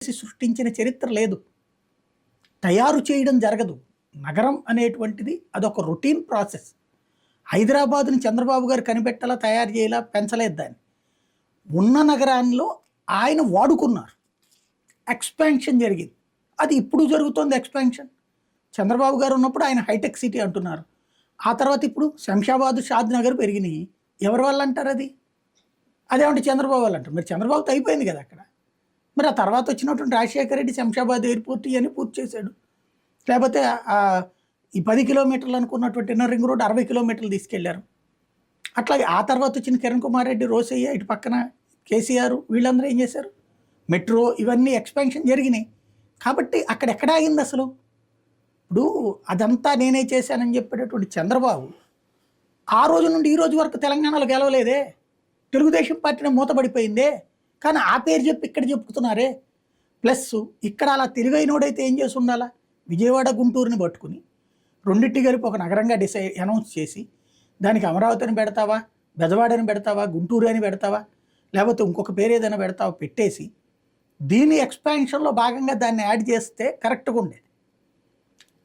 సృష్టించిన చరిత్ర లేదు. తయారు చేయడం జరగదు. నగరం అనేటువంటిది అదొక రొటీన్ ప్రాసెస్. హైదరాబాద్‌ని చంద్రబాబు గారు కనిపెట్టాలా, తయారు చేయాలా, పెంచలేదు దాన్ని. ఉన్న నగరాల్లో ఆయన వాడుకున్నారు. ఎక్స్‌పాన్షన్ జరిగింది. అది ఇప్పుడు జరుగుతోంది ఎక్స్‌పాన్షన్. చంద్రబాబు గారు ఉన్నప్పుడు ఆయన హైటెక్ సిటీ అంటున్నారు. ఆ తర్వాత ఇప్పుడు శంషాబాద్, షాద్ నగర్ పెరిగినాయి. ఎవరి వల్ల అంటారు అది? అదేమంటే చంద్రబాబు వాళ్ళు అంటారు. మరి చంద్రబాబుతో అయిపోయింది కదా అక్కడ. మరి ఆ తర్వాత వచ్చినటువంటి రాజశేఖర రెడ్డి శంషాబాద్ ఎయిర్‌పోర్ట్ ఇవన్నీ పూర్తి చేశాడు. లేకపోతే ఈ 10 కిలోమీటర్లు అనుకున్నటువంటి ఇన్నర్ రింగ్ రోడ్ 60 కిలోమీటర్లు తీసుకెళ్లారు. అట్లాగే ఆ తర్వాత వచ్చిన కిరణ్ కుమార్ రెడ్డి, రోసయ్య, ఇటు పక్కన కేసీఆర్ వీళ్ళందరూ ఏం చేశారు? మెట్రో ఇవన్నీ ఎక్స్‌పాన్షన్ జరిగినాయి. కాబట్టి అక్కడ ఎక్కడ ఆగింది అసలు? ఇప్పుడు అదంతా నేనే చేశానని చెప్పేటటువంటి చంద్రబాబు ఆ రోజు నుండి ఈ రోజు వరకు తెలంగాణలో గెలవలేదే. తెలుగుదేశం పార్టీని మూతపడిపోయిందే. కానీ ఆ పేరు చెప్పి ఇక్కడ చెప్పుతున్నారే. ప్లస్ ఇక్కడ అలా తెలివైనోడైతే ఏం చేసి ఉండాలా? విజయవాడ, గుంటూరుని పట్టుకుని రెండింటి కలిపి ఒక నగరంగా అనౌన్స్ చేసి దానికి అమరావతిని పెడతావా, బెజవాడని పెడతావా, గుంటూరు అని పెడతావా, లేకపోతే ఇంకొక పేరు ఏదైనా పెడతావా పెట్టేసి దీని ఎక్స్పాన్షన్లో భాగంగా దాన్ని యాడ్ చేస్తే కరెక్ట్గా ఉండేది.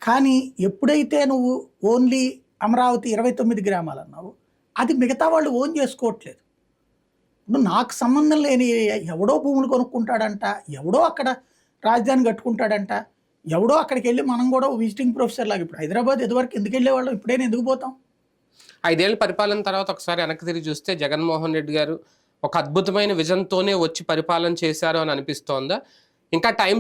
కానీ ఎప్పుడైతే నువ్వు ఓన్లీ అమరావతి 29 గ్రామాలు అన్నావు, అది మిగతా వాళ్ళు ఓన్ చేసుకోవట్లేదు. ఇప్పుడు నాకు సంబంధం లేని ఎవడో భూములు కొనుక్కుంటాడంట, ఎవడో అక్కడ రాజధాని కట్టుకుంటాడంట, ఎవడో అక్కడికి వెళ్ళి మనం కూడా విజిటింగ్ ప్రొఫెసర్ లాగా ఇప్పుడు హైదరాబాద్ ఎదువరకు ఎందుకు వెళ్ళేవాళ్ళం, ఇప్పుడైనా ఎందుకు పోతాం? 5 ఏళ్ల పరిపాలన తర్వాత ఒకసారి వెనక్కి తిరిగి చూస్తే జగన్మోహన్ రెడ్డి గారు ఒక అద్భుతమైన విజన్తోనే వచ్చి పరిపాలన చేశారు అని అనిపిస్తోందా? ఇంకా టైం